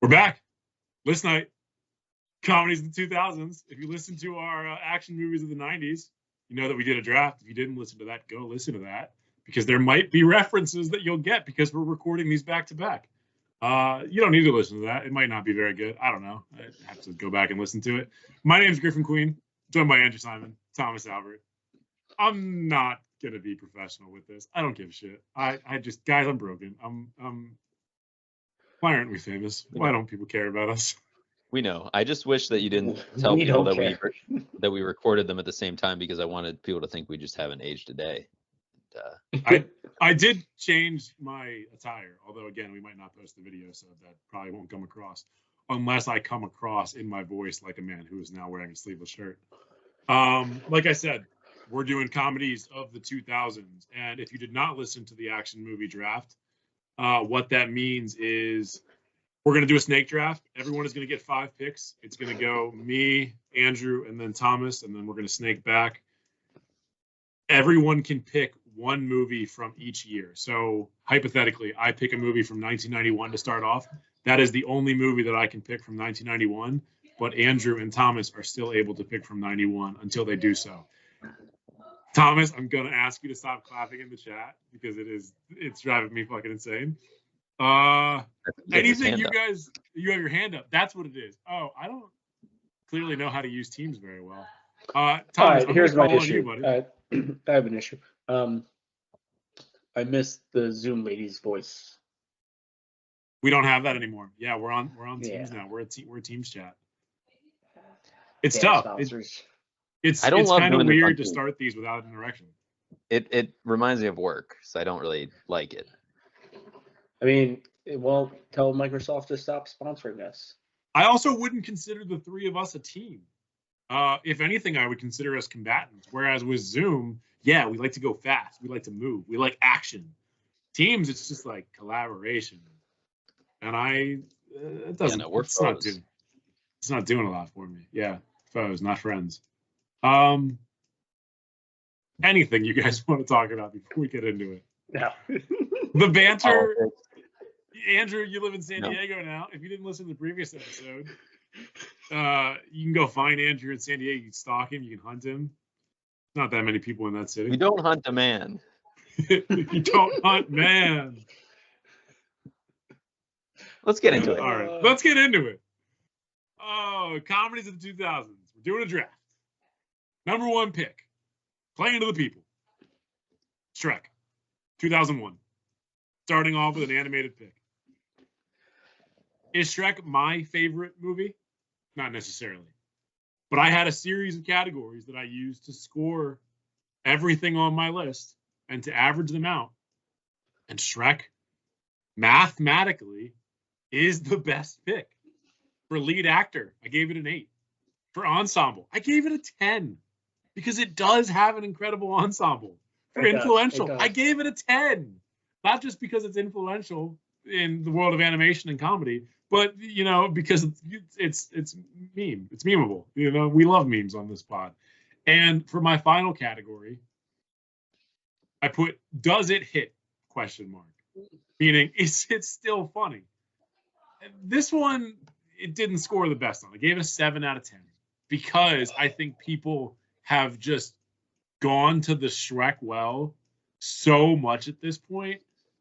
We're back. List night. Comedies in the 2000s. If you listen to our action movies of the 90s, you know that we did a draft. If you didn't listen to that, go listen to that because there might be references that you'll get because we're recording these back to back. You don't need to listen to that. It might not be very good. I don't know. I have to go back and listen to it. My name is Griffin Queen, joined by Andrew Simon, Thomas Albert. I'm not gonna be professional with this. I don't give a shit. I just, guys, I'm broken. Why aren't we famous? Why don't people care about us? We know. I just wish that you didn't tell people that we recorded them at the same time because I wanted people to think we just haven't aged a day. I did change my attire, although again we might not post the video, so that probably won't come across unless I come across in my voice like a man who is now wearing a sleeveless shirt. Like I said, we're doing comedies of the 2000s, and if you did not listen to the action movie draft, what that means is we're going to do a snake draft. Everyone is going to get 5 picks. It's going to go me, Andrew, and then Thomas, and then we're going to snake back. Everyone can pick one movie from each year. So hypothetically, I pick a movie from 1991 to start off. That is the only movie that I can pick from 1991, but Andrew and Thomas are still able to pick from 91 until they do so. Thomas, I'm going to ask you to stop clapping in the chat because it's driving me fucking insane. Anything you guys, you have your hand up. That's what it is. Oh, I don't clearly know how to use Teams very well. Thomas, here's my issue. I have an issue. I missed the Zoom lady's voice. We don't have that anymore. Yeah, we're on Teams now. We're a Teams chat. It's tough. It's kind of weird to start these without an erection. It reminds me of work, so I don't really like it. I mean, well, tell Microsoft to stop sponsoring us. I also wouldn't consider the three of us a team. If anything, I would consider us combatants. Whereas with Zoom, yeah, we like to go fast. We like to move. We like action. Teams, it's just like collaboration. And it doesn't. We're foes. It's not doing a lot for me. Yeah, foes, not friends. Anything you guys want to talk about before we get into it? No. The banter. Andrew, you live in San Diego now. If you didn't listen to the previous episode, you can go find Andrew in San Diego. You can stalk him. You can hunt him. Not that many people in that city. We don't hunt a man. You don't hunt man. Let's get into it. All right, let's get into it. Oh, comedies of the 2000s. We're doing a draft. Number 1 pick. Playing to the people. Shrek. 2001. Starting off with an animated pick. Is Shrek my favorite movie? Not necessarily. But I had a series of categories that I used to score everything on my list and to average them out. And Shrek, mathematically, is the best pick. For lead actor, I gave it an 8. For ensemble, I gave it a 10. Because it does have an incredible ensemble. For influential, I gave it a 10. Not just because it's influential in the world of animation and comedy, but because it's meme. It's memeable. We love memes on this pod. And for my final category, I put does it hit ? Meaning is it still funny? This one it didn't score the best on. I gave it a 7 out of 10 because I think people have just gone to the Shrek well so much at this point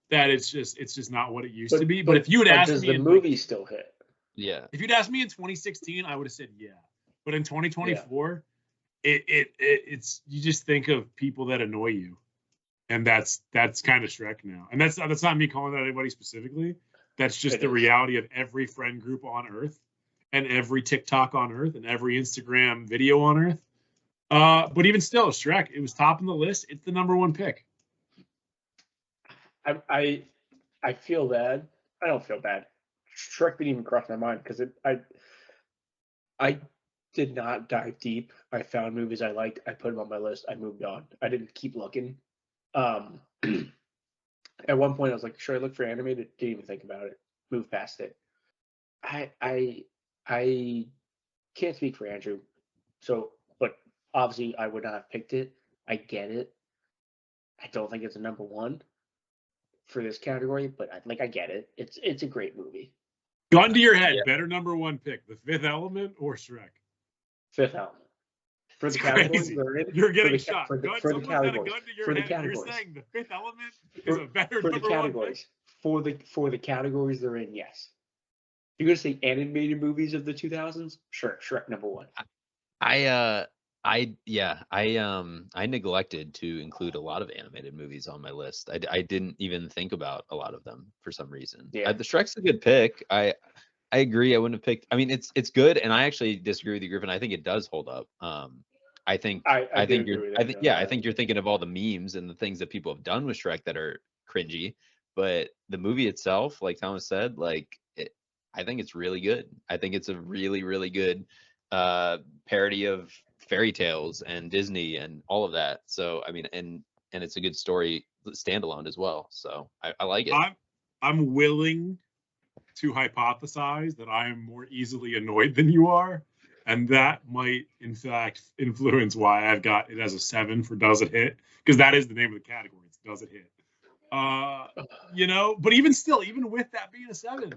that it's just not what it used to be. But if you had asked me, does the movie still hit? Yeah. If you'd asked me in 2016, I would have said yeah. But in 2024, it's you just think of people that annoy you, and that's kind of Shrek now. And that's not me calling out anybody specifically. That's just the reality of every friend group on Earth, and every TikTok on Earth, and every Instagram video on Earth. But even still, Shrek, it was top on the list. It's the number 1 pick. I feel bad. I don't feel bad. Shrek didn't even cross my mind because I did not dive deep. I found movies I liked. I put them on my list. I moved on. I didn't keep looking. At one point, I was like, "Sure, I look for animated." Didn't even think about it. Moved past it. I can't speak for Andrew, but obviously I would not have picked it. I get it. I don't think it's a number 1 for this category, but I get it. It's a great movie. Gun to your head, Yeah. better number one pick, The Fifth Element or Shrek? Fifth Element. For It's the categories crazy. they're in. You're getting for the, shot. For the, Gun, for the someone's got a categories. gun to your For the head. And you're categories. saying The Fifth Element is a better For the number one pick? categories. For the categories they're in, yes. You're gonna say animated movies of the 2000s? Sure, Shrek number one. I neglected to include a lot of animated movies on my list. I didn't even think about a lot of them for some reason. Yeah. The Shrek's a good pick. I agree. I wouldn't have picked. I mean, it's good, and I actually disagree with you, Griffin. I think it does hold up. I think I think do you're agree I with think that, yeah, though. I think you're thinking of all the memes and the things that people have done with Shrek that are cringy, but the movie itself, like Thomas said, I think it's really good. I think it's a really, really good parody of fairy tales and Disney and all of that. So I mean, and it's a good story standalone as well. So I like it. I'm willing to hypothesize that I am more easily annoyed than you are, and that might in fact influence why I've got it as a 7 for Does It Hit, because that is the name of the category. It's Does It Hit? But even still, even with that being a 7,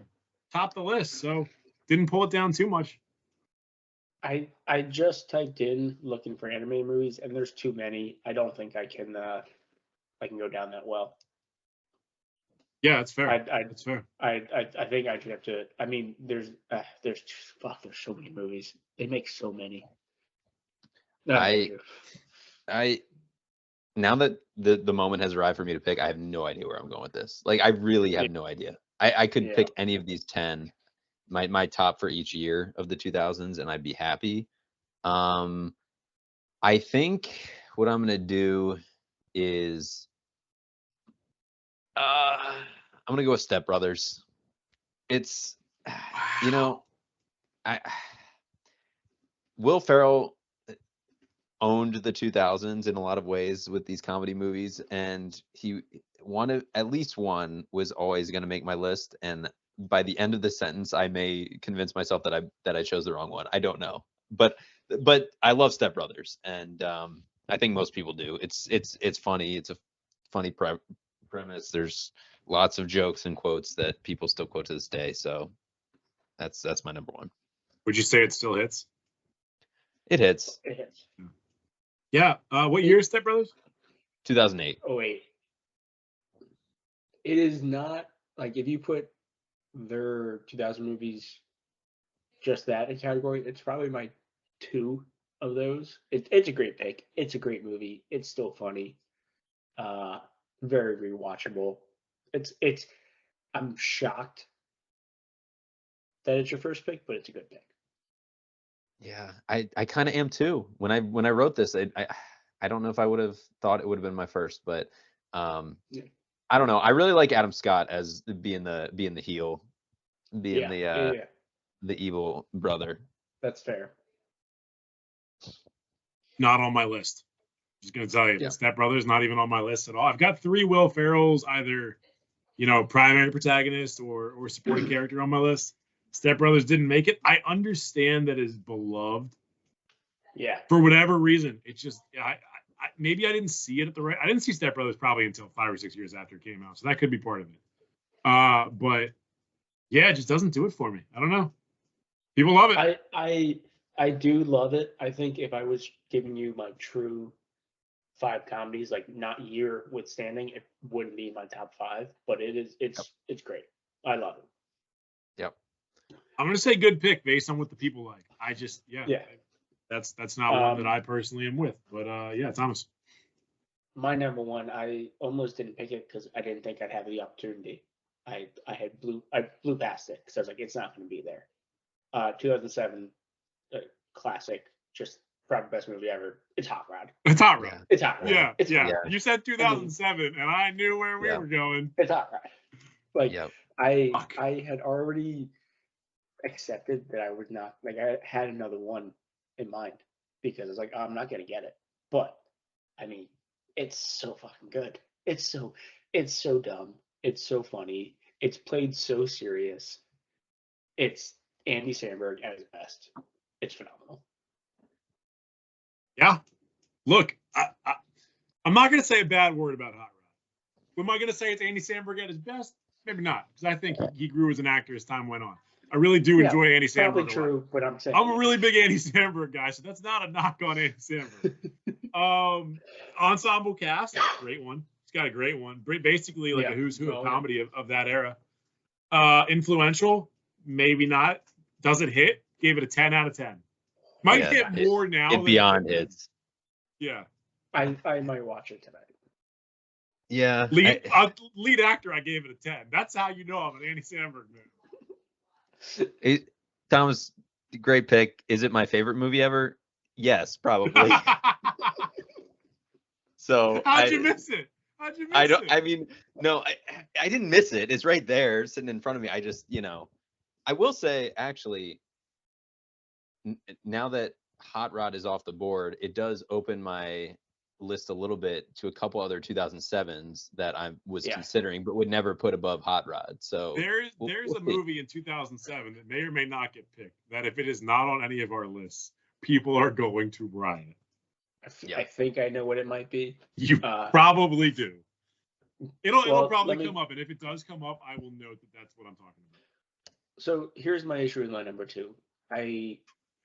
top the list, so didn't pull it down too much. I just typed in looking for anime movies, and there's too many. I don't think I can go down that well. Yeah, that's fair. That's fair. I think I just have to. I mean, there's so many movies. They make so many. Now that the moment has arrived for me to pick, I have no idea where I'm going with this. Like, I really have no idea. I could pick any of these 10, my top for each year of the 2000s, and I'd be happy. I think what I'm gonna do is I'm gonna go with Step Brothers. It's Will Ferrell owned the 2000s in a lot of ways with these comedy movies, and at least one was always going to make my list, and by the end of the sentence I may convince myself that I chose the wrong one. I don't know, but I love Step Brothers, and I think most people do. It's funny. It's a funny premise. There's lots of jokes and quotes that people still quote to this day, so that's my number one. Would you say it still hits? It hits. It hits. Yeah. What year is Step Brothers? 2008. Oh, wait. It is not like if you put their 2000 movies just that in category, it's probably my 2 of those. It's a great pick. It's a great movie. It's still funny. Very rewatchable. I'm shocked that it's your first pick, but it's a good pick. Yeah, I kind of am too. When I wrote this, I don't know if I would have thought it would have been my first, but I don't know. I really like Adam Scott as being the heel, the evil brother. That's fair. Not on my list. Just gonna tell you, Step Brothers not even on my list at all. I've got 3 Will Ferrells, either primary protagonist or supporting character on my list. Step Brothers didn't make it. I understand that is beloved. Yeah. For whatever reason, it's just maybe I didn't see it I didn't see Step Brothers probably until 5 or 6 years after it came out, so that could be part of it. But yeah, it just doesn't do it for me. I don't know. People love it. I do love it. I think if I was giving you my true 5 comedies, like not year withstanding, it wouldn't be my top 5. But it's great. I love it. Yep. I'm gonna say good pick based on what the people like. That's not one that I personally am with. But Thomas. My number one, I almost didn't pick it because I didn't think I'd have the opportunity. I blew past it because I was like, it's not going to be there. 2007, classic, just probably best movie ever. It's Hot Rod. It's Hot Rod. Yeah. It's Hot Rod. Yeah. It's Hot Rod. You said 2007, and I knew where we were going. It's Hot Rod. I had already accepted that I would not, I had another one in mind because I was like, I'm not going to get it. But, I mean, it's so fucking good. It's so dumb. It's so funny. It's played so serious. It's Andy Samberg at his best. It's phenomenal. Yeah. Look, I'm not going to say a bad word about Hot Rod. Am I going to say it's Andy Samberg at his best? Maybe not, because I think he grew as an actor as time went on. I really do Yeah, enjoy Andy Samberg. Probably a lot. true, but I'm saying I'm a really big Andy Samberg guy, so that's not a knock on Andy Samberg. Ensemble cast, great one. It's got a great one. Basically, like a who's who of comedy of that era. Influential, maybe not. Does it hit? Gave it a 10 out of 10. Might hit more now. It beyond hits. Yeah. I might watch it tonight. Yeah. Lead actor, I gave it a 10. That's how you know I'm an Andy Samberg man. Thomas, great pick. Is it my favorite movie ever? Yes, probably. So how'd you miss it? I mean, no, I didn't miss it. It's right there, sitting in front of me. I just, I will say, actually, now that Hot Rod is off the board, it does open my list a little bit to a couple other 2007s that I was considering, but would never put above Hot Rod. So there's a movie in 2007 that may or may not get picked, that if it is not on any of our lists, people are going to riot. I think I know what it might be. You probably do. It'll probably come up, and if it does come up, I will note that that's what I'm talking about. So here's my issue with my number 2.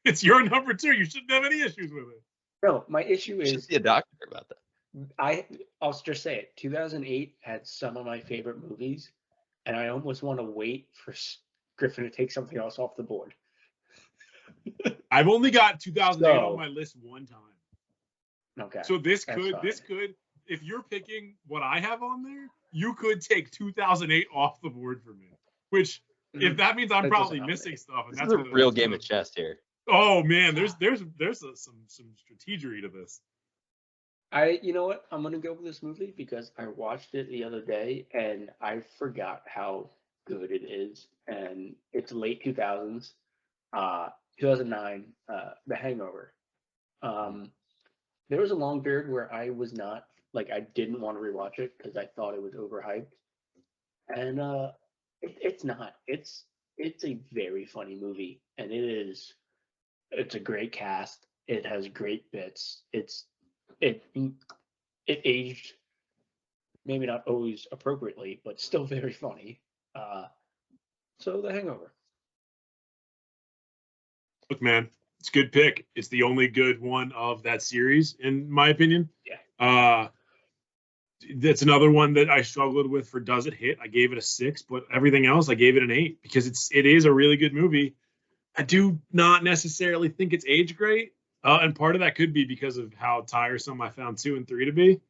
It's your number 2. You shouldn't have any issues with it. No, my issue is. You should see a doctor about that. I'll just say it. 2008 had some of my favorite movies, and I almost want to wait for Griffin to take something else off the board. I've only got 2008 on my list one time. Okay. So this could, if you're picking what I have on there, you could take 2008 off the board for me. Which, if that means I'm probably missing stuff, and that's a real game of chess here. Oh man, there's some strategery to this. You know what? I'm gonna go with this movie because I watched it the other day and I forgot how good it is. And it's late 2000s, 2009, The Hangover. There was a long period where I was not I didn't want to rewatch it because I thought it was overhyped, and it's not. It's a very funny movie, and it's a great cast. It has great bits. It aged maybe not always appropriately, but still very funny. So The Hangover. Look, man, it's a good pick. It's the only good one of that series, in my opinion. Yeah. That's another one that I struggled with for does it hit. I gave it a 6, but everything else I gave it an 8 because it is a really good movie. I do not necessarily think it's aged great, and part of that could be because of how tiresome I found 2 and 3 to be,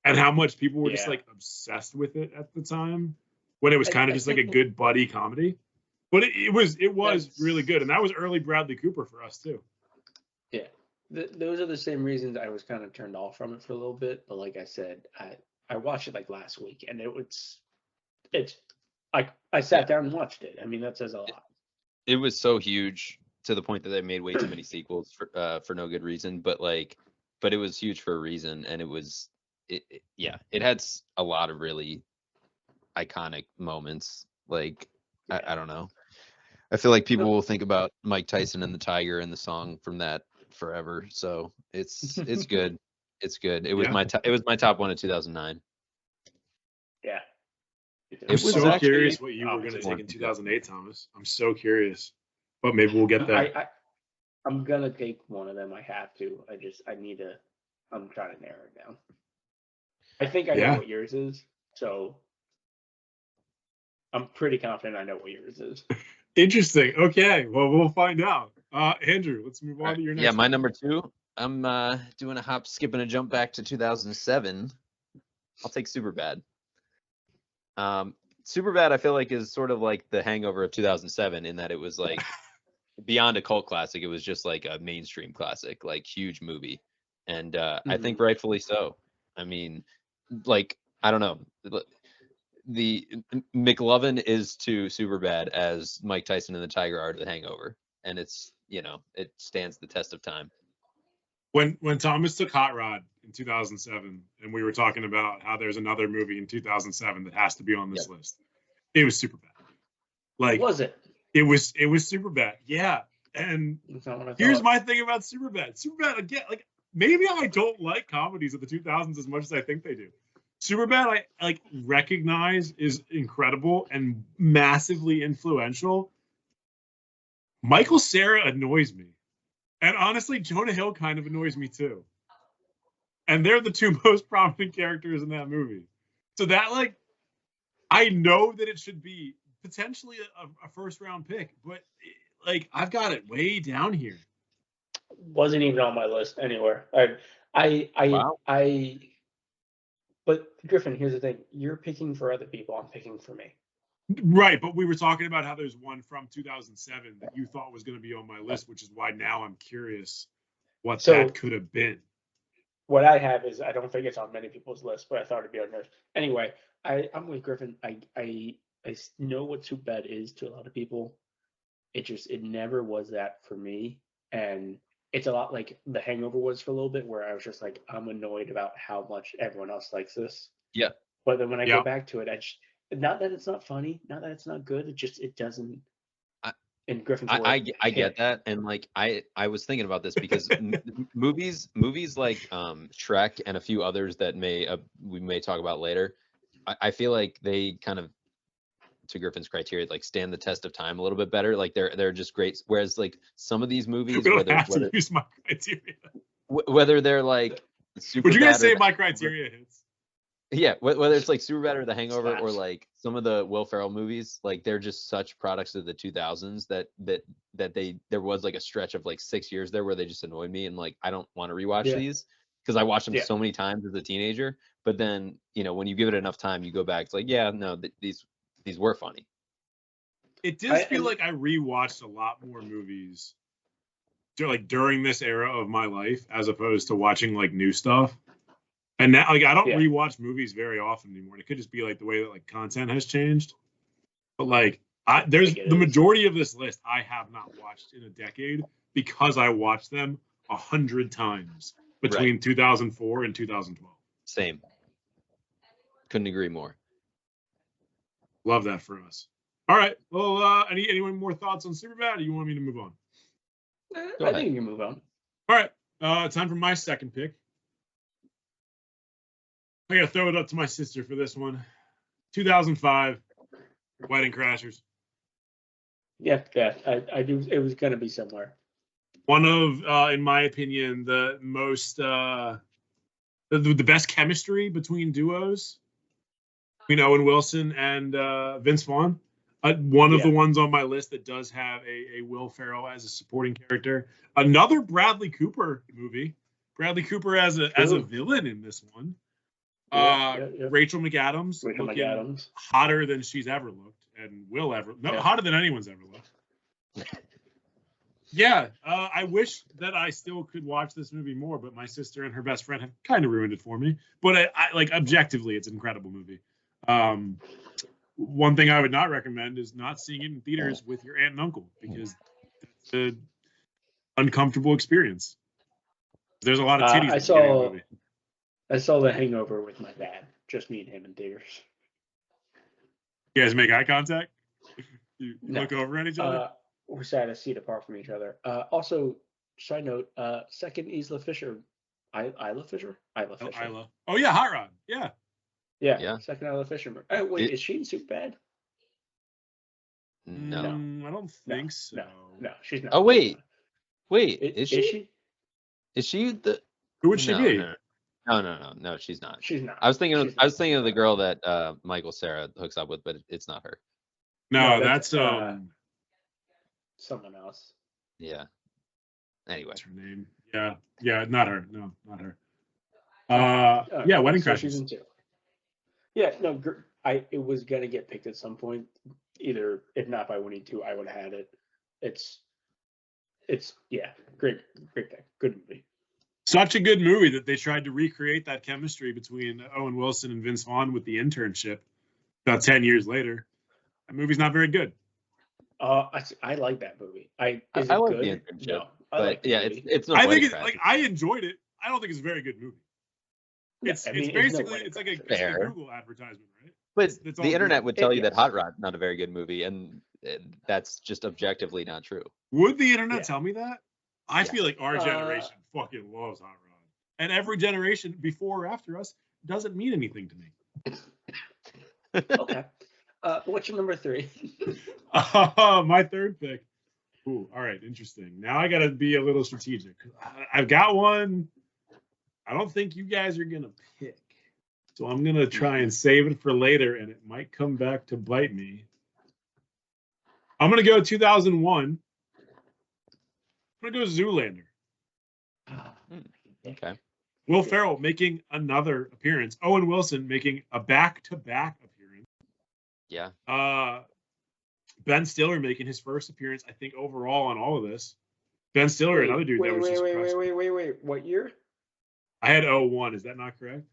and how much people were just obsessed with it at the time when it was kind of just like a good buddy comedy. But it was really good, and that was early Bradley Cooper for us too. Yeah, those are the same reasons I was kind of turned off from it for a little bit. But like I said, I watched it last week, and I sat down and watched it. I mean, that says a lot. It was so huge to the point that they made way too many sequels for no good reason. But it was huge for a reason, and it had a lot of really iconic moments. I don't know. I feel like people will think about Mike Tyson and the Tiger and the song from that forever. So it's good. It's good. It was my top one of 2009. Yeah. I'm so curious what you were going to take in 2008, Thomas. I'm so curious, but maybe we'll get there. I'm going to take one of them. I have to. I'm trying to narrow it down. I think I know what yours is. So I'm pretty confident I know what yours is. Interesting. Okay. Well, we'll find out. Andrew, let's move on to your next. Yeah, my number 2. I'm doing a hop, skip, and a jump back to 2007. I'll take Superbad. Superbad, I feel like, is sort of like The Hangover of 2007 in that it was beyond a cult classic. It was just like a mainstream classic, huge movie, and I think rightfully so. I mean, I don't know. The McLovin is to Superbad as Mike Tyson and the Tiger are to The Hangover, and it's it stands the test of time. When Thomas took Hot Rod in 2007, and we were talking about how there's another movie in 2007 that has to be on this list, it was Superbad. Was it? It was Superbad. Yeah. And here's my thing about Superbad. Superbad, again, maybe I don't like comedies of the 2000s as much as I think they do. Superbad, I recognize is incredible and massively influential. Michael Cera annoys me. And honestly, Jonah Hill kind of annoys me too. And they're the two most prominent characters in that movie. So that, like, I know that it should be potentially a first round pick, but like I've got it way down here. Wasn't even on my list anywhere. Wow. But Griffin, here's the thing: you're picking for other people. I'm picking for me. Right, but we were talking about how there's one from 2007 that you thought was going to be on my list, which is why now I'm curious what that could have been. What I have is I don't think it's on many people's list, but I thought it'd be on yours. Anyway, I'm with Griffin. I know what Superbad is to a lot of people. It never was that for me, and it's a lot like The Hangover was for a little bit, where I was just like, I'm annoyed about how much everyone else likes this. Yeah. But then when I go back to it, not that it's not funny, not that it's not good. It doesn't. In Griffin's world, I get that, and like I was thinking about this because movies like Shrek and a few others that we may talk about later. I feel like they kind of, to Griffin's criteria, like stand the test of time a little bit better. Like they're just great. Whereas like some of these movies, use my criteria. Whether they're like super. Would you guys say my criteria hits? Yeah, whether it's like Superbad or The Hangover or like some of the Will Ferrell movies, like they're just such products of the 2000s that there was like a stretch of like 6 years there where they just annoyed me, and like I don't want to rewatch these because I watched them so many times as a teenager. But then when you give it enough time, you go back. It's like, yeah, no, these were funny. It did feel like I rewatched a lot more movies during this era of my life as opposed to watching like new stuff. And now, like, I don't rewatch movies very often anymore. It could just be like the way that like content has changed. But like, there's the majority of this list I have not watched in a decade because I watched them 100 times between 2004 and 2012. Same. Couldn't agree more. Love that for us. All right. Well, anyone more thoughts on Superbad, or you want me to move on? I think you can move on. All right. Time for my second pick. I gotta throw it up to my sister for this one. 2005, Wedding Crashers. Yeah, I do. It was gonna be somewhere. One of, in my opinion, the most, the best chemistry between duos. Owen Wilson and Vince Vaughn. One of the ones on my list that does have a Will Ferrell as a supporting character. Another Bradley Cooper movie. Bradley Cooper as a villain in this one. Rachel McAdams looking hotter than she's ever looked and will ever. No, hotter than anyone's ever looked. Yeah, I wish that I still could watch this movie more, but my sister and her best friend have kind of ruined it for me. But I like objectively, it's an incredible movie. One thing I would not recommend is not seeing it in theaters with your aunt and uncle, because it's an uncomfortable experience. There's a lot of titties. I saw The Hangover with my dad, just me and him in theaters. You guys make eye contact? You look over at each other? We sat a seat apart from each other. Also, side note, second Isla Fisher. Isla Fisher? Isla Fisher. Isla. Oh, yeah, Hot Rod. Yeah. Yeah. Second Isla Fisher. Wait, is she in Superbad? No. I don't think so. No, she's not. Oh, wait. Is she? Is she the... Who would she be? No, she's not. She's not. I was thinking of the girl that Michael Cera hooks up with, but it's not her. No, that's someone else. Yeah. Anyway. What's her name? Yeah, not her. No, not her. Wedding Crashers. She's in 2. Yeah, no, it was gonna get picked at some point. Either, if not by Winnie 2, I would have had it. It's great pick. Good movie. Such a good movie that they tried to recreate that chemistry between Owen Wilson and Vince Vaughn with The Internship about 10 years later. That movie's not very good. I like that movie. I like The Internship. No, it's not. I think I enjoyed it. I don't think it's a very good movie. It's basically it's like a Google advertisement, right? But the internet would tell you that Hot Rod's not a very good movie, and that's just objectively not true. Would the internet tell me that? I feel like our generation fucking loves Hot Rod, and every generation before or after us doesn't mean anything to me. Okay. What's your number 3? My third pick. Ooh, all right, interesting. Now I got to be a little strategic. I've got one I don't think you guys are going to pick. So I'm going to try and save it for later, and it might come back to bite me. I'm going to go 2001. I'm going to go Zoolander. Okay. Will Ferrell making another appearance. Owen Wilson making a back-to-back appearance. Yeah. Ben Stiller making his first appearance, I think, overall on all of this. Ben Stiller, another dude that was just crushed. Wait. What year? I had 01. Is that not correct?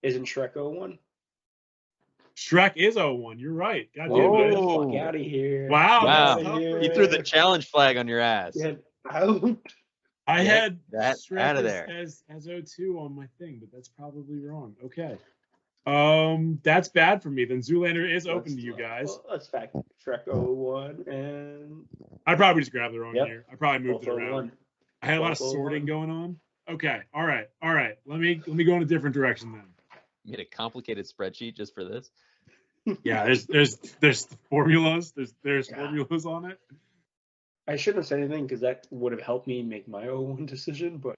Isn't Shrek 01? Shrek is 01. You're right. God damn Get it. the Oh. fuck out of here. Wow. Wow. That's tough for He me. threw the challenge flag on your ass. Get out. I Get had that Shrek out of there. as 02 on my thing, but that's probably wrong. Okay. That's bad for me. Then Zoolander is open to you guys. Well, let's fact Shrek 01 and I probably just grabbed the wrong Yep. year. I probably moved it both around. 01. I had a lot of Both sorting 01. going on. Okay. All right. Let me go in a different direction then. You made a complicated spreadsheet just for this. Yeah, there's formulas. There's Yeah. formulas on it. I shouldn't have said anything because that would have helped me make my 01 decision, but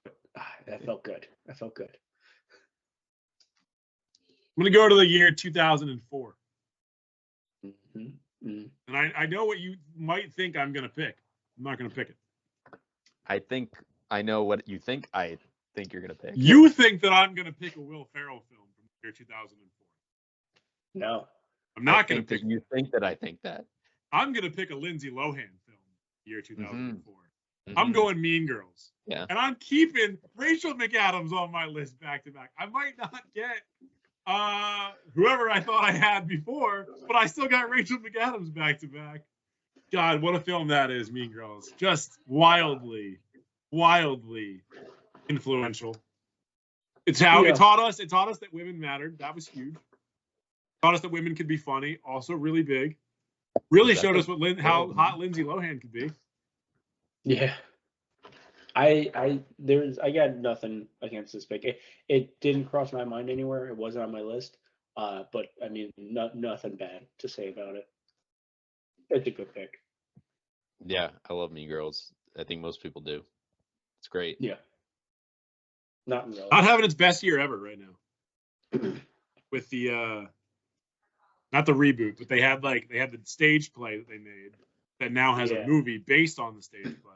that felt good. That felt good. I'm gonna go to the year 2004, Mm-hmm. Mm-hmm. and I know what you might think I'm gonna pick. I'm not gonna pick it. I think I know what you think. I think you're gonna pick. You think that I'm gonna pick a Will Ferrell film from the year 2004? No. I'm not I gonna think pick. that you think that I think that. I'm gonna pick a Lindsay Lohan film, year 2004. I'm Mhm. going Mean Girls. Yeah. And I'm keeping Rachel McAdams on my list back to back. I might not get whoever I thought I had before, but I still got Rachel McAdams back to back. God, what a film that is, Mean Girls. Just wildly influential. It taught us that women mattered. That was huge. Taught us that women could be funny, also really big. Really showed us how hot Lindsay Lohan could be. Yeah. I got nothing against this pick. It didn't cross my mind anywhere. It wasn't on my list. But I mean, nothing bad to say about it. It's a good pick. Yeah, I love Mean Girls. I think most people do. It's great. Yeah. Not Not relevant. having its best year ever right now. With the not the reboot, but they had the stage play that they made that now has a movie based on the stage play.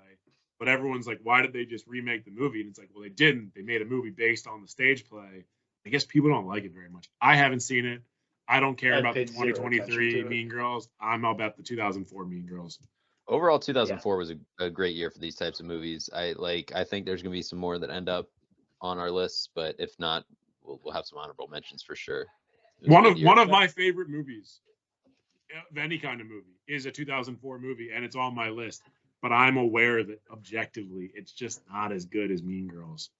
But everyone's like, why did they just remake the movie? And it's like, well, they didn't. They made a movie based on the stage play. I guess people don't like it very much. I haven't seen it. I don't care about the paid zero attention 2023 to it. Mean Girls. I'm all about the 2004 Mean Girls. Overall, 2004 was a great year for these types of movies. I think there's gonna be some more that end up on our lists, but if not, we'll have some honorable mentions for sure. One of my favorite movies of any kind of movie is a 2004 movie, and it's on my list. But I'm aware that objectively, it's just not as good as Mean Girls.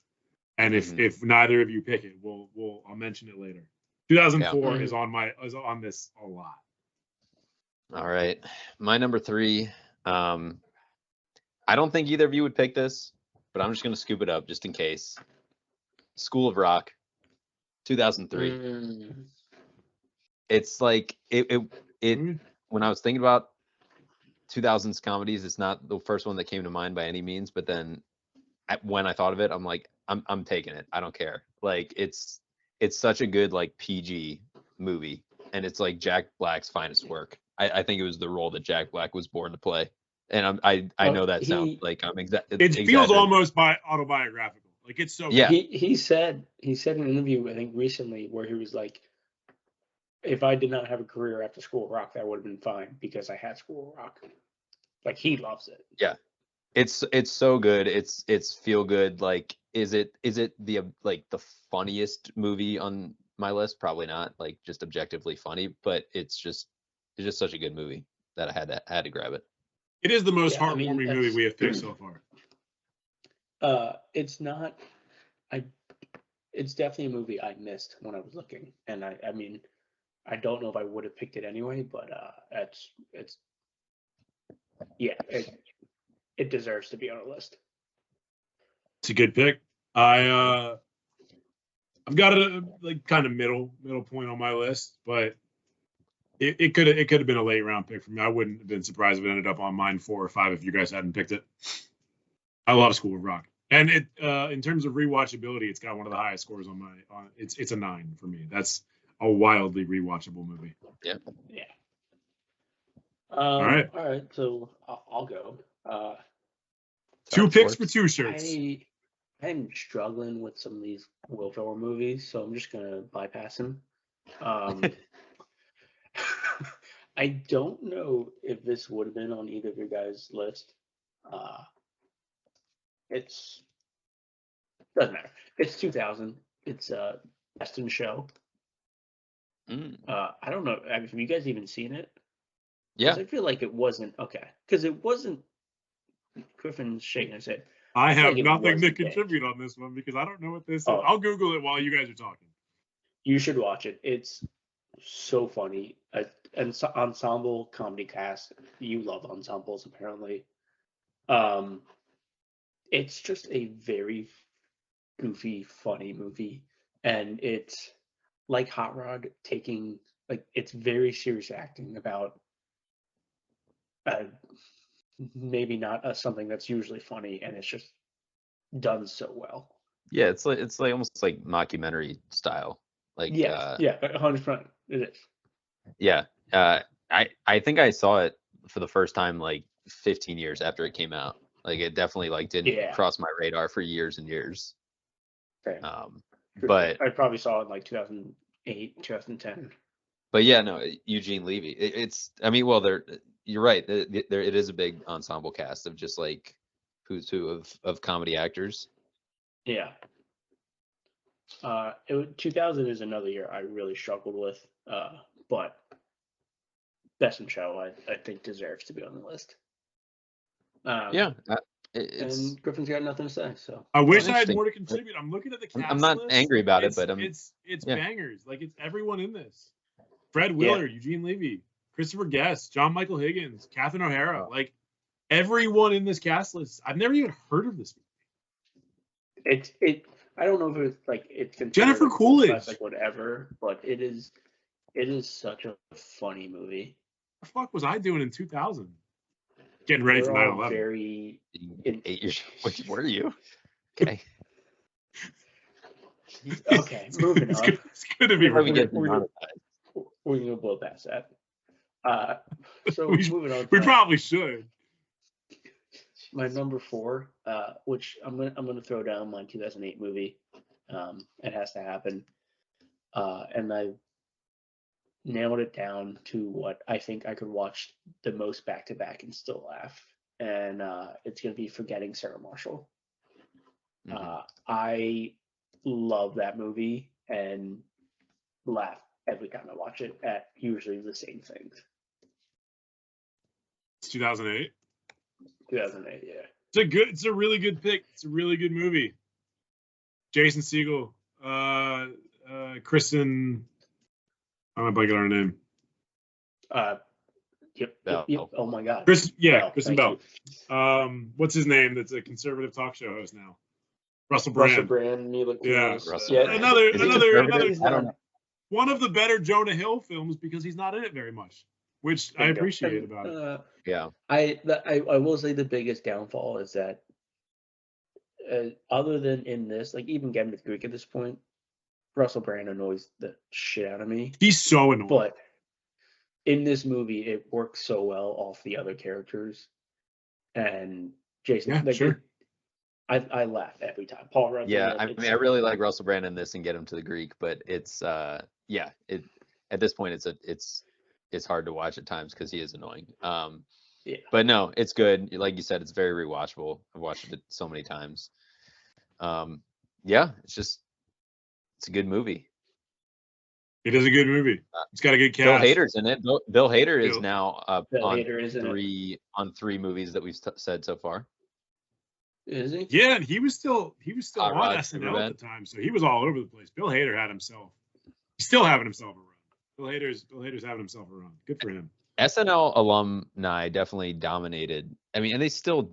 And if neither of you pick it, I'll mention it later. 2004 is on this a lot. All right, my number 3. I don't think either of you would pick this, but I'm just gonna scoop it up just in case. School of Rock, 2003. It's like it when I was thinking about 2000s comedies, it's not the first one that came to mind by any means, but then when I thought of it, I'm like, I'm taking it. I don't care. Like it's such a good like PG movie, and it's like Jack Black's finest work. I think it was the role that Jack Black was born to play, and I know that sounds like I'm It feels almost autobiographical. Like it's so. Yeah. He said in an interview, I think recently, where he was like, if I did not have a career after School of Rock, that would have been fine because I had School of Rock. Like he loves it. Yeah, it's so good. It's feel good. Like is it the like the funniest movie on my list? Probably not. Like just objectively funny, but it's just such a good movie that I had to grab it. It is the most heartwarming movie we have picked so far. It's not. It's definitely a movie I missed when I was looking, and I mean, I don't know if I would have picked it anyway, but it deserves to be on a list. It's a good pick. I've got a like kind of middle point on my list, but It could have been a late round pick for me. I wouldn't have been surprised if it ended up on mine 4 or 5 if you guys hadn't picked it. I love School of Rock, and it in terms of rewatchability, it's got one of the highest scores on my. It's a 9 for me. That's a wildly rewatchable movie. Yeah. All right. All right. So I'll go. 2 picks for 2 shirts. I'm struggling with some of these Will Ferrell movies, so I'm just gonna bypass him. I don't know if this would have been on either of your guys' list. It's doesn't matter. It's 2000. It's Best in Show. I don't know. Have you guys even seen it? Yeah. I feel like it wasn't okay because it wasn't. Griffin's shaking his head. I have like nothing to wasn't contribute on this one because I don't know what this is. Oh. I'll Google it while you guys are talking. You should watch it. It's so funny. An ensemble comedy cast. You love ensembles, apparently. It's just a very goofy, funny movie, and it's like Hot Rod taking it's very serious acting about maybe not something that's usually funny, and it's just done so well. Yeah, it's like almost like mockumentary style. Like yeah, 100%. It is. Yeah. I think I saw it for the first time like 15 years after it came out. Like it definitely didn't cross my radar for years and years. Okay. But I probably saw it in like 2008, 2010. But yeah, no, Eugene Levy. You're right. There it is a big ensemble cast of just like who's who of comedy actors. Yeah. 2000 is another year I really struggled with, but Best in Show I think deserves to be on the list. And Griffin's got nothing to say, so I wish I had more to contribute. I'm looking at the cast I'm not list. angry about it, but it's bangers. Like it's everyone in this. Fred Wheeler, Eugene Levy, Christopher Guest, John Michael Higgins, Catherine O'Hara, like everyone in this cast list. I've never even heard of this movie. I don't know if it's Jennifer Coolidge, like whatever, but it is such a funny movie. What the fuck was I doing in 2000? Getting ready for 9/11. Very 8 years. What were you? Okay. Okay, moving on. It's good to be we're gonna blow past that. So moving on. We probably should. My number 4, which I'm gonna throw down my 2008 movie. It has to happen. And I nailed it down to what I think I could watch the most back to back and still laugh. And it's gonna be Forgetting Sarah Marshall. I love that movie and laugh every time I watch it at usually the same things. It's 2008. 2008, yeah. It's a really good pick. It's a really good movie. Jason Segel, Kristen, I'm blanking on her name. Yep. Oh my God. Kristen Bell. What's his name? That's a conservative talk show host now. Russell Brand. Mila Kunis. Yeah. Another. I don't know. One of the better Jonah Hill films because he's not in it very much, which I appreciate about it. Yeah. I will say the biggest downfall is that other than in this, like even Getting with Greek at this point, Russell Brand annoys the shit out of me. He's so annoying. But in this movie, it works so well off the other characters. And Jason, sure. I laugh every time. Paul Rudd. Yeah, I really like Russell Brand in this and Get Him to the Greek, but it's at this point it's hard to watch at times because he is annoying. But no, it's good. Like you said, it's very rewatchable. I've watched it so many times. It's a good movie. It is a good movie. It's got a good cast. Bill Hader's in it. Bill Hader is now on 3 movies that we've said so far. Is he? Yeah, and he was still Hot on Rod, SNL at the time, so he was all over the place. Bill Hader had himself. He's still having himself a run. Bill Hader's having himself a run. Good for him. SNL alumni definitely dominated. I mean, and they still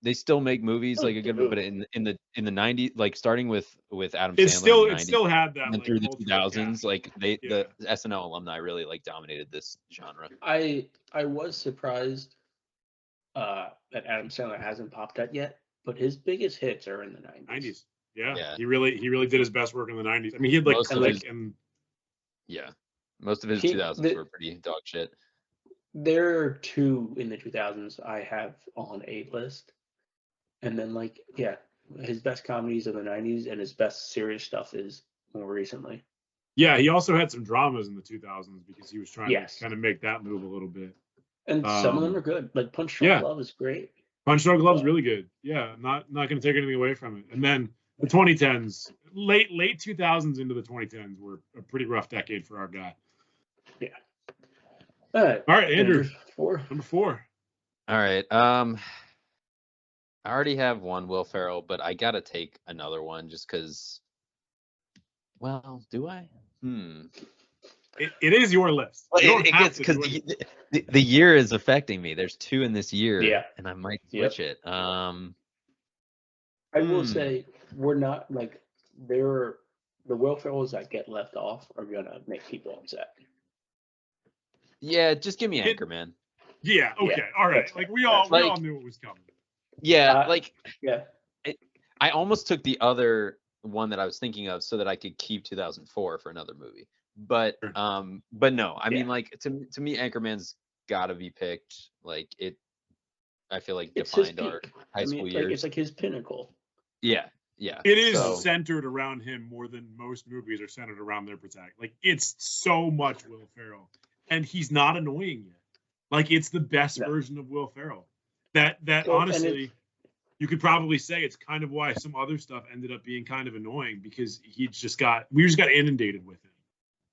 they still make movies Oh, like a good, dude. but in the 90s, like starting with Adam It's Sandler still in the it 90s still had that and then like through the cultural 2000s, cash. like Yeah. the SNL alumni really like dominated this genre. I was surprised that Adam Sandler hasn't popped up yet, but his biggest hits are in the 90s. 90s. Yeah. Yeah. He really did his best work in the 90s. I mean, he had like Most of Click his- and Yeah, most of his He- 2000s the- were pretty dog shit. There are two in the 2000s I have on a list. And then, like, yeah, his best comedies are the 90s, and his best serious stuff is more recently. yeah, he also had some dramas in the 2000s because he was trying Yes. to kind of make that move a little bit. And some of them Um, are good. Like Punch Drunk yeah. Love is great. Punch Drunk Love's But- really good. Yeah, not going to take anything away from it. And then the 2010s, late 2000s into the 2010s were a pretty rough decade for our guy. All right. All right, Andrew, 4. number 4. All right. I already have one, Will Ferrell, but I gotta take another one just because. Well, do I? It is your list. Well, You don't it have gets to because do it. the year is affecting me. There's 2 in this year, Yeah. and I might Yep. switch it. I will Hmm. say we're not like the Will Ferrells that get left off are gonna make people upset. Yeah, just give me It- Anchorman. Yeah. Okay. Yeah, All right. that's Like fair. we all Like- knew it was coming. Yeah, Uh, like Yeah. I almost took the other one that I was thinking of so that I could keep 2004 for another movie. But Sure. no, I mean Yeah. like to me Anchorman's got to be picked. Like it, I feel like It's his defined our peak. high school years. It's like his pinnacle. Yeah. It is So- centered around him more than most movies are centered around their protagonist. Like it's so much Will Ferrell, and he's not annoying yet. Like it's the best No. version of Will Ferrell. That Well, and honestly, you could probably say it's kind of why some other stuff ended up being kind of annoying because we just got inundated with him.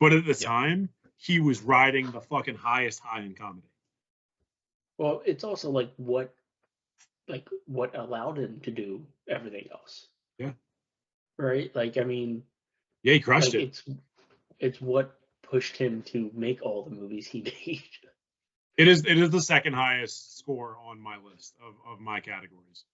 But at the time, he was riding the fucking highest high in comedy. Well, it's also like what allowed him to do everything else. Yeah. Right? Like, I mean, Yeah, he crushed like it. it's what pushed him to make all the movies he made. It is the second highest score on my list of my categories.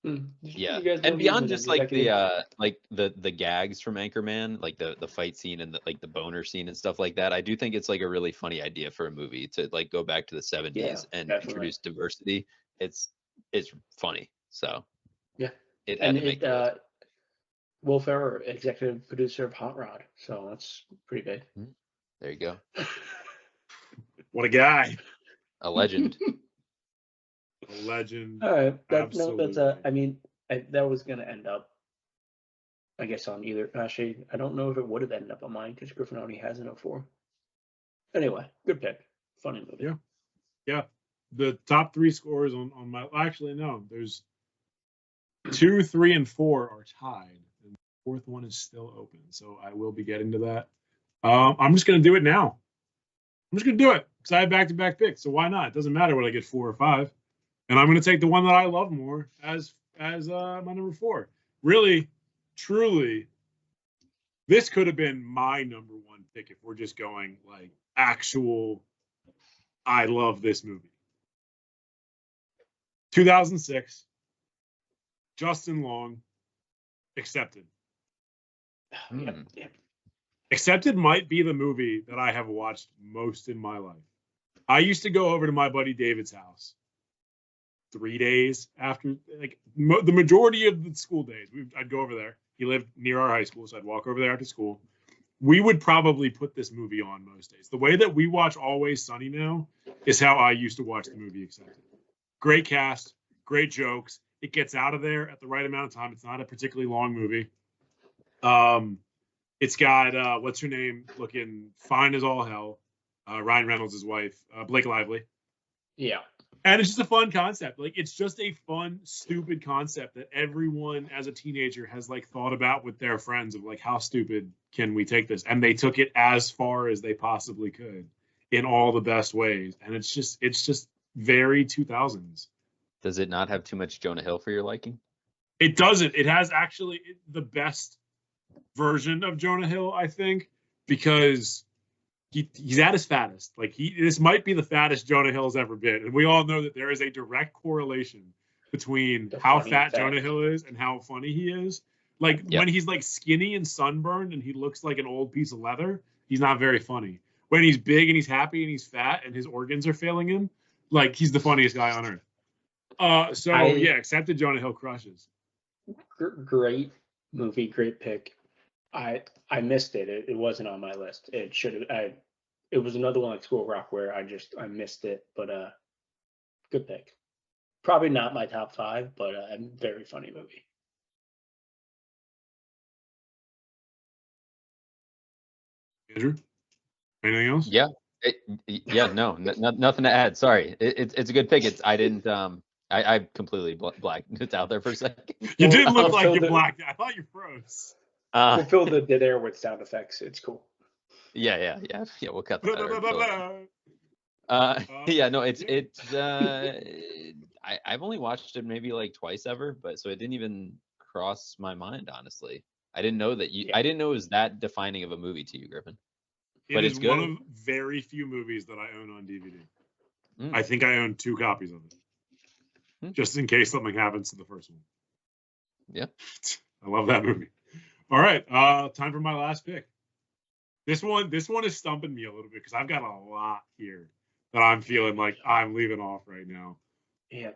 Yeah, You guys and wanna beyond use an just like executive- the gags from Anchorman, like the fight scene and the boner scene and stuff like that, I do think it's like a really funny idea for a movie to like go back to the 70s and definitely. introduce diversity. It's funny, so Yeah. it had and to make it the list. Will Ferrell, executive producer of Hot Rod, so that's pretty big. There you go, What a guy. a legend. A legend. All right, that's Absolutely. I mean, that was gonna end up, I guess, on either. Actually, I don't know if it would have ended up on mine because Griffin already has an 04. Anyway, good pick, funny movie. Yeah. Yeah. The top 3 scores on my actually no, there's 2, 3, and 4 are tied, and the 4th one is still open. So I will be getting to that. I'm just gonna do it now. I'm just gonna do it because I have back-to-back picks. So why not? It doesn't matter what I get 4 or 5. And I'm going to take the one that I love more as my number 4. Really, truly, this could have been my number 1 pick if we're just going like actual. I love this movie. 2006. Justin Long. Accepted. Hmm. Yep. Accepted might be the movie that I have watched most in my life. I used to go over to my buddy David's house 3 days after, like the majority of the school days. I'd go over there. He lived near our high school, so I'd walk over there after school. We would probably put this movie on most days. The way that we watch Always Sunny now is how I used to watch the movie Accepted. Great cast, great jokes. It gets out of there at the right amount of time. It's not a particularly long movie. It's got what's her name looking fine as all hell. Ryan Reynolds' wife, Blake Lively. Yeah. And it's just a fun concept. Like it's just a fun, stupid concept that everyone as a teenager has like thought about with their friends of like how stupid can we take this? And they took it as far as they possibly could in all the best ways. And it's just very 2000s. Does it not have too much Jonah Hill for your liking? It doesn't. It has actually the best version of Jonah Hill, I think, because he's at his fattest. Like this might be the fattest Jonah Hill's ever been, and we all know that there is a direct correlation between The how funny fat effect. Jonah Hill is and how funny he is. Like Yep. when he's like skinny and sunburned and he looks like an old piece of leather, he's not very funny. When he's big and he's happy and he's fat and his organs are failing him, like he's the funniest guy on earth. So yeah, accepted Jonah Hill crushes. Great movie, great pick. I missed it. It wasn't on my list. It should have. It was another one like School Rock where I missed it. But good pick. Probably not my top 5, but a very funny movie. Andrew, anything else? Yeah. No, nothing to add. Sorry. It's a good pick. I didn't, I completely blacked it out there for a second. You did look like you Fulfilled it. blacked. I thought you froze. Fulfill the dead air with sound effects. It's cool. Yeah. We'll cut that out. Uh, Yeah, no, it's yeah. I've only watched it maybe like twice ever, but so it didn't even cross my mind, honestly. I didn't know that Yeah. I didn't know it was that defining of a movie to you, Griffin. It But is it's good. one of very few movies that I own on DVD. Mm. I think I own 2 copies of it, just in case something happens to the first one. Yeah. I love that movie. All right, time for my last pick. This one is stumping me a little bit because I've got a lot here that I'm feeling like I'm leaving off right now. Yeah.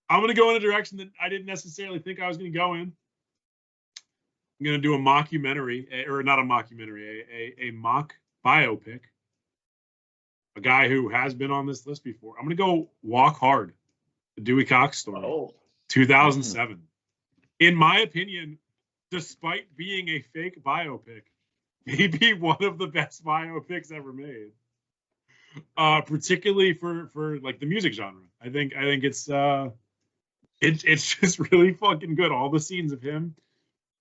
I'm going to go in a direction that I didn't necessarily think I was going to go in. I'm going to do a mockumentary, or not a mockumentary, a mock biopic. A guy who has been on this list before. I'm going to go Walk Hard, the Dewey Cox story, Oh. 2007. In my opinion, despite being a fake biopic, maybe one of the best biopics ever made. Particularly for like the music genre. I think it's just really fucking good. All the scenes of him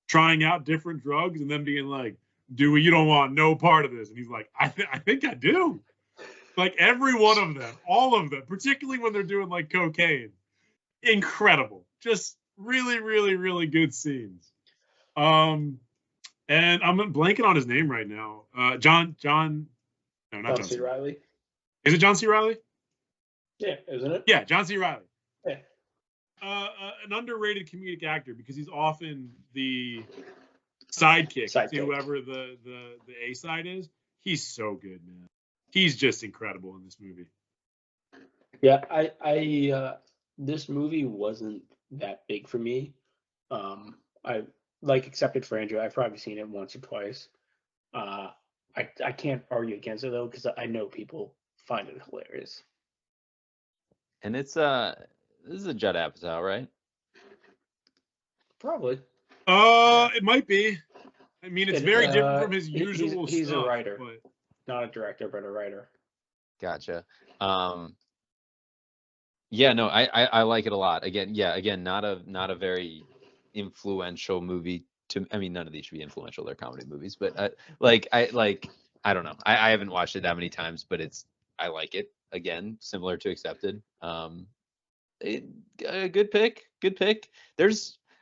trying out different drugs and then being like, Dewey, you don't want no part of this. And he's like, I think I do. Like every one of them, all of them, particularly when they're doing like cocaine. Incredible. Just really, really, really good scenes. And I'm blanking on his name right now. John no, not John C. Reilly. Is it John C. Reilly? Yeah, isn't it? Yeah, John C. Reilly. Yeah. An underrated comedic actor because he's often the sidekick to whoever the A side is. He's so good, man. He's just incredible in this movie. Yeah, I this movie wasn't that big for me. I excepted for Andrew. I've probably seen it once or twice. I can't argue against it though because I know people find it hilarious. And it's this is a Judd Apatow, right? Probably. It might be. I mean, it's very different from his usual stuff. He's a writer, but... not a director, but a writer. Gotcha. Yeah, no, I like it a lot. Again, not a very influential movie to. I mean, none of these should be influential. They're comedy movies, but I don't know. I haven't watched it that many times, but I like it. Again, similar to Accepted. A good pick.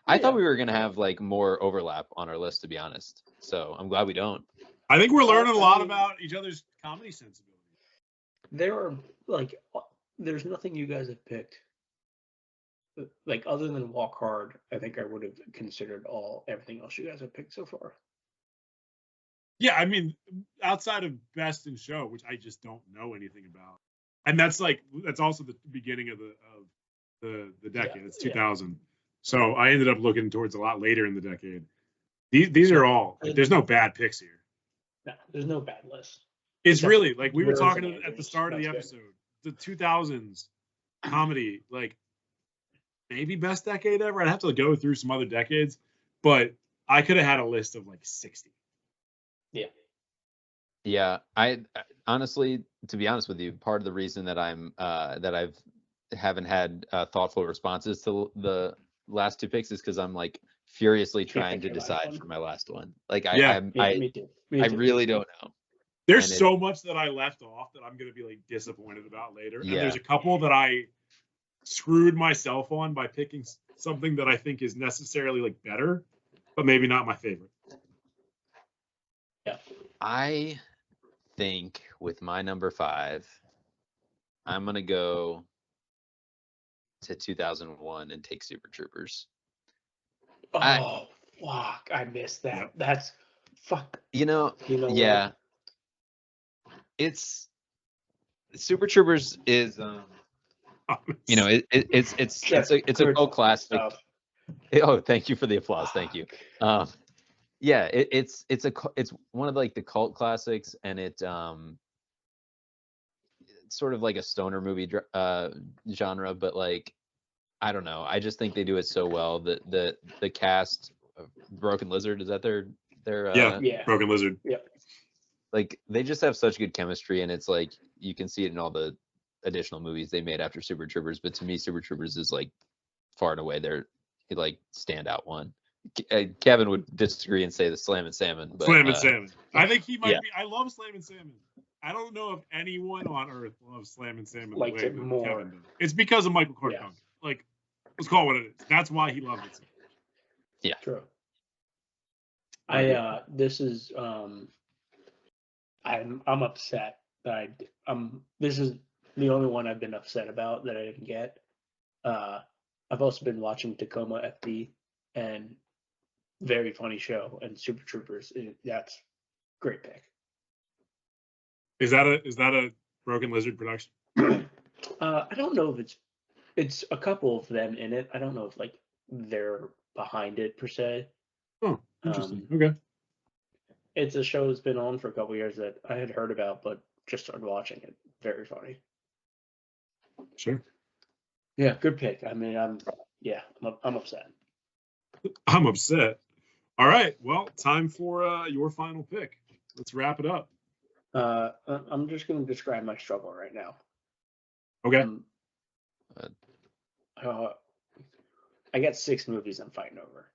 I thought we were gonna have like more overlap on our list, to be honest. So I'm glad we don't. I think we're learning a lot about each other's comedy sensibility. There are there's nothing you guys have picked. Like other than Walk Hard, I think I would have considered everything else you guys have picked so far. Yeah, I mean, outside of Best in Show, which I just don't know anything about, and that's also the beginning of the decade. It's 2000, so I ended up looking towards a lot later in the decade. These are all there's no bad picks here. No, there's no bad list. It's really like we were talking at the start of the episode. The 2000s comedy, like maybe best decade ever. I'd have to go through some other decades, but I could have had a list of like 60. Yeah, I honestly, to be honest with you, part of the reason that haven't had thoughtful responses to the last 2 picks is because I'm like furiously trying to decide for my last one. Like me too. I really don't know. There's so much that I left off that I'm gonna be like disappointed about later. And there's a couple that I screwed myself on by picking something that I think is necessarily like better, but maybe not my favorite. Yeah. I think with my number 5, I'm gonna go to 2001 and take Super Troopers. Oh, fuck. I missed that. Yep. That's fuck. You know, What? it's Super Troopers is it's a cult classic. Oh, thank you for the applause. Thank you. Yeah, it's one of like the cult classics, and it's sort of like a stoner movie genre, but like I don't know. I just think they do it so well. The cast of Broken Lizard, is that their Yeah. Broken Lizard. Yep. like they just have such good chemistry, and it's like you can see it in all the additional movies they made after Super Troopers. But to me, Super Troopers is like far and away their like standout one. Kevin would disagree and say the Slammin' Salmon. But, Slammin' Salmon. I think he might yeah. be. I love Slammin' Salmon. I don't know if anyone on earth loves Slammin' Salmon Likes the way it that more. Kevin does. It's because of Michael Clark Yeah. Duncan. Like, let's call it what it is. That's why he loved it so much. Yeah. True. Right. This is I'm upset that this is the only one I've been upset about that I didn't get. I've also been watching Tacoma FD, and very funny show, and Super Troopers. That's great pick. Is that a Broken Lizard production? I don't know if it's a couple of them in it. I don't know if like they're behind it per se. Oh, interesting. Okay. It's a show that's been on for a couple years that I had heard about, but just started watching it. Very funny. Sure. Yeah, good pick. I mean, I'm upset. I'm upset. All right. Well, time for your final pick. Let's wrap it up. I'm just going to describe my struggle right now. Okay. I got 6 movies I'm fighting over,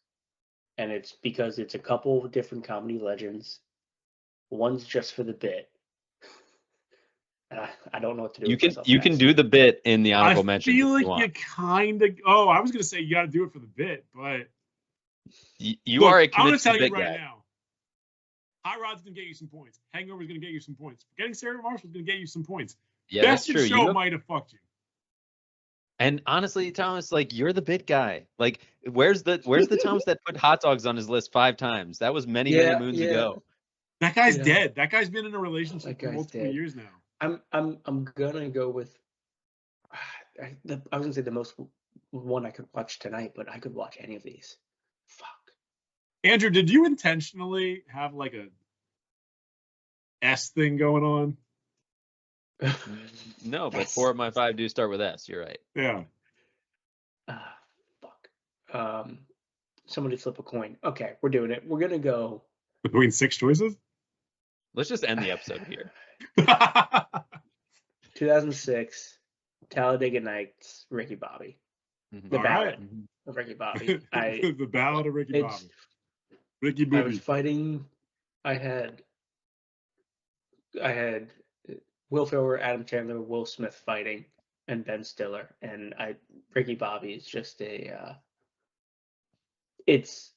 and it's because it's a couple of different comedy legends. One's just for the bit. And I don't know what to do. You can do the bit in the honorable mention. I feel like you kind of. Oh, I was gonna say you got to do it for the bit, but you look, are a I'm gonna committed tell you bit right guy. now. Hot Rod's gonna get you some points. Hangover's gonna get you some points. Getting Sarah Marshall's gonna get you some points. Yeah, Best that's true. in Show might have fucked you. And honestly, Thomas, like you're the bit guy. Like, where's the Thomas that put hot dogs on his list 5 times? That was many moons ago. That guy's dead. That guy's been in a relationship for multiple years now. I'm gonna go with. I was gonna say the most one I could watch tonight, but I could watch any of these. Fuck. Andrew, did you intentionally have like a S thing going on? No, but 4 of my 5 do start with S. You're right. Yeah. Fuck. Somebody flip a coin. Okay, we're doing it. We're gonna go between 6 choices. Let's just end the episode here. 2006, Talladega Nights, Ricky Bobby. The Ballad of Ricky Bobby. The Ballad of Ricky Bobby. Ricky Bobby. I was fighting. I had Will Ferrell, Adam Sandler, Will Smith fighting, and Ben Stiller. And Ricky Bobby is just it's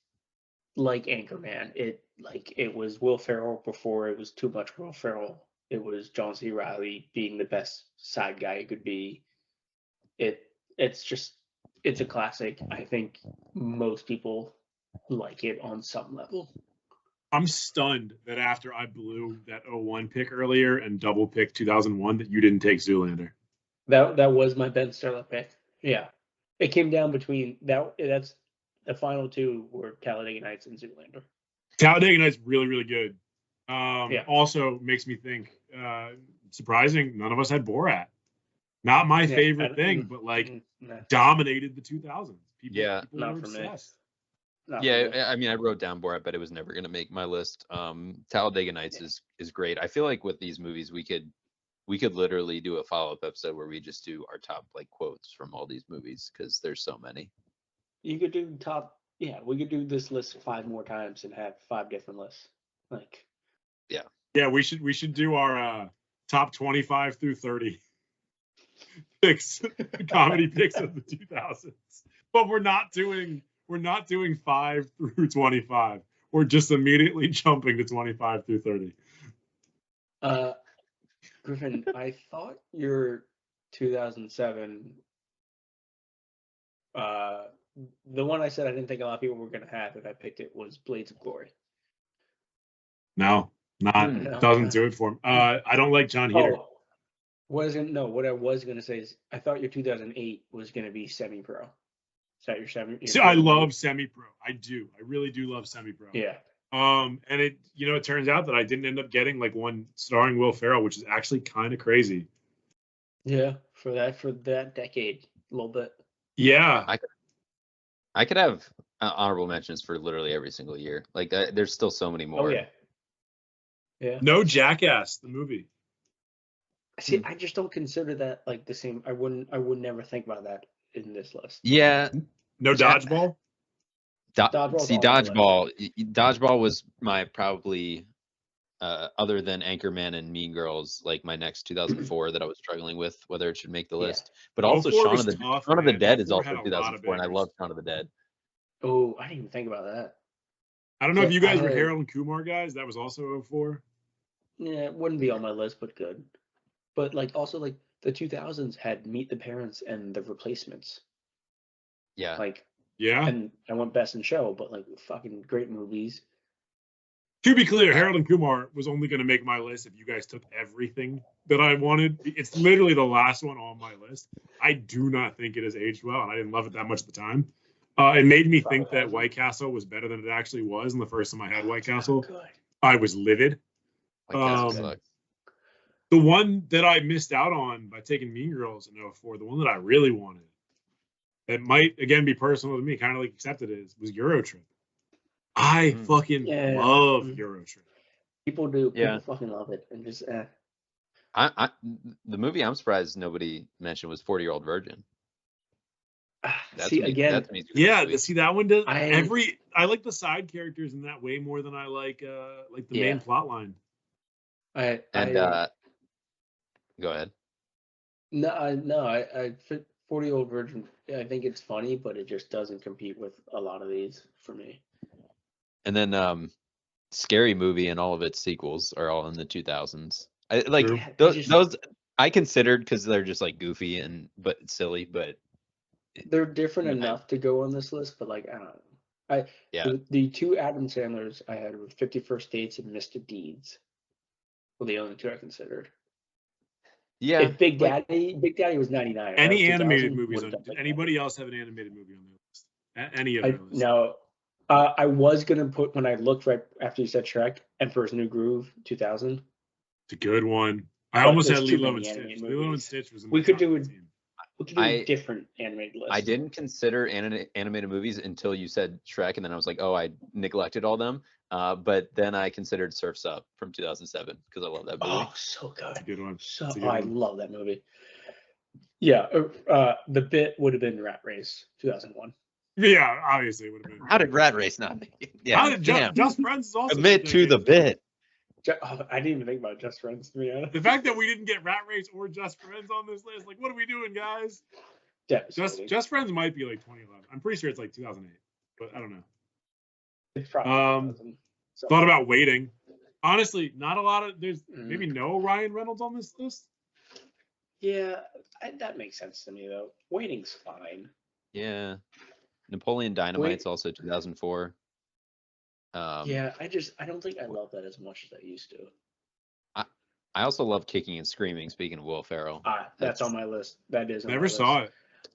like Anchorman. It was Will Ferrell before it was too much Will Ferrell. It was John C. Reilly being the best side guy he could be. It's a classic. I think most people like it on some level. I'm stunned that after I blew that 01 pick earlier and double picked 2001 that you didn't take Zoolander. That was my Ben Stiller pick. Yeah. It came down between that's the final 2 were Talladega Nights and Zoolander. Talladega Nights really, really good. Yeah. Also makes me think, surprising, none of us had Borat. Not my favorite thing, but like dominated the 2000s. People not were for obsessed. me. I mean, I wrote down Borat, but it was never going to make my list. Talladega Nights is great. I feel like with these movies, we could literally do a follow-up episode where we just do our top like quotes from all these movies because there's so many. You could do we could do this list 5 more times and have 5 different lists. Like, yeah, we should do our top 25 through 30 picks, comedy picks of the 2000s. But we're not doing 5 through 25. We're just immediately jumping to 25 through 30. Griffin, I thought your 2007 The one I said I didn't think a lot of people were gonna have if I picked it was Blades of Glory. No, not No. doesn't do it for me. I don't like John Heater. Oh, what I was gonna say is I thought your 2008 was gonna be semi-pro. Is that your semi? See, I love semi-pro. I do. I really do love semi-pro. Yeah. And it turns out that I didn't end up getting like one starring Will Ferrell, which is actually kind of crazy. Yeah, for that decade, a little bit. Yeah. I could have honorable mentions for literally every single year. Like there's still so many more. Oh yeah. Yeah. No Jackass, the movie. See, I just don't consider that like the same. I would never think about that in this list. Yeah. No Dodgeball. Dodgeball's See, on the list. Dodgeball was my probably other than Anchorman and Mean Girls, like my next 2004 that I was struggling with whether it should make the Yeah. list. But also 04 Shaun was of the tough, Shaun of the man. Dead is 04 also had a lot of 2004, and I bangers. love Shaun of the Dead. Oh, I didn't even think about that. I don't know if you guys were I- Harold and Kumar guys. That was also 04. Yeah, it wouldn't be on my list, but good. But like also like the 2000s had Meet the Parents and The Replacements. Yeah. Like, Yeah. and I went Best in Show, but like fucking great movies. To be clear, Harold and Kumar was only going to make my list if you guys took everything that I wanted. It's literally the last one on my list. I do not think it has aged well, and I didn't love it that much at the time. It made me think that White Castle was better than it actually was. And the first time I had White Castle, Good. I was livid. White Castle Um, sucks. The one that I missed out on by taking Mean Girls in 04, the one that I really wanted, that might again be personal to me, kind of like accepted it, was Eurotrip. I fucking Yeah. love Mhm. Eurotrip. People do. Yeah. People fucking love it, and just The movie I'm surprised nobody mentioned was 40-Year-Old Virgin. see again. That's me. Yeah, see that one does I like the side characters in that way more than I like the Yeah. main plot line. And go ahead. I fit 40-Year-Old Virgin. I think it's funny, but it just doesn't compete with a lot of these for me. And then Scary Movie and all of its sequels are all in the 2000s. I like True. Yeah, they those I considered because they're just like goofy but silly, but They're different I- enough to go on this list, but like I don't know. yeah. The two Adam Sandlers I had were 51st Dates and Mr. Deeds. Were the only two I considered. Yeah. If Big Daddy was 99. if that Any was animated 2000, movies would've on? done Did Big anybody else have an animated movie on their list? Any of Daddy. their lists? No. I was gonna put when I looked right after you said Shrek, Emperor's New Groove 2000. It's a good one. I But almost had there's too Lilo and many Stitch. animated Lilo and movies. Stitch was in We my could top do it. 15. We could do I- a different animated list. I didn't consider animated movies until you said Shrek, and then I was like, oh, I neglected all them. But then I considered Surf's Up from 2007 because I love that movie. Oh, so good. It's a good one. So It's a good I one. love that movie. Yeah, the bit would have been Rat Race 2001. Yeah, obviously it would have been. How did Rat Race not make it? Yeah, How did damn. Just Friends is also Commit to the bit. I didn't even think about Just Friends, to be honest. The fact that we didn't get Rat Race or Just Friends on this list, like, what are we doing, guys? Devastating. Just Friends might be like 2011. I'm pretty sure it's like 2008, but I don't know. It's probably 2000. So- Thought about Waiting. Honestly, not a lot of. There's Mm. maybe no Ryan Reynolds on this list. Yeah, that makes sense to me though. Waiting's fine. Yeah. Napoleon Dynamite's also 2004. Yeah, I don't think I love that as much as I used to. I also love Kicking and Screaming. Speaking of Will Ferrell, That's on my list. That is. On Never my saw list.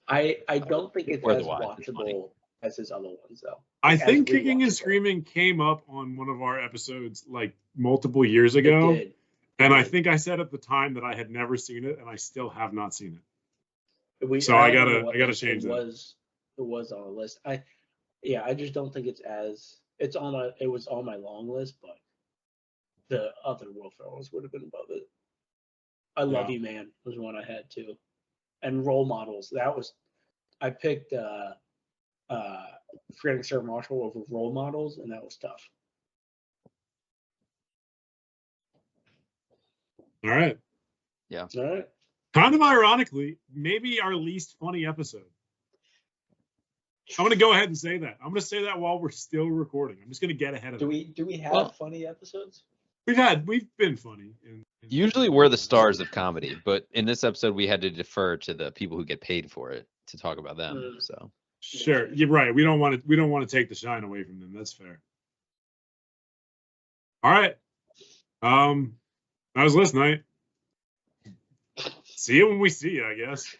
it. I don't think it's Worth as a watch, it's funny. watchable as his other ones though. I As think Kicking and rewatchable. Screaming came up on one of our episodes like multiple years It ago, did. and I think I said at the time that I had never seen it, and I still have not seen it. So I I don't know gotta- what I gotta list change it that. was on the list. I just don't think it was on my long list, but the other Will Ferrells would have been above it. I Love Yeah. You Man was one I had too. And Role Models. I picked Forgetting Sarah Marshall over Role Models, and that was tough. All right. All right. Kind of ironically, maybe our least funny episode. I'm gonna go ahead and say that. I'm gonna say that while we're still recording. I'm just gonna get ahead of Do it. we have Well- funny episodes? We've been funny. usually we're the stars of comedy, but in this episode we had to defer to the people who get paid for it to talk about them. Mm. So Sure, you're right. We don't want to take the shine away from them. That's fair. All right. That was last night. See you when we see you, I guess.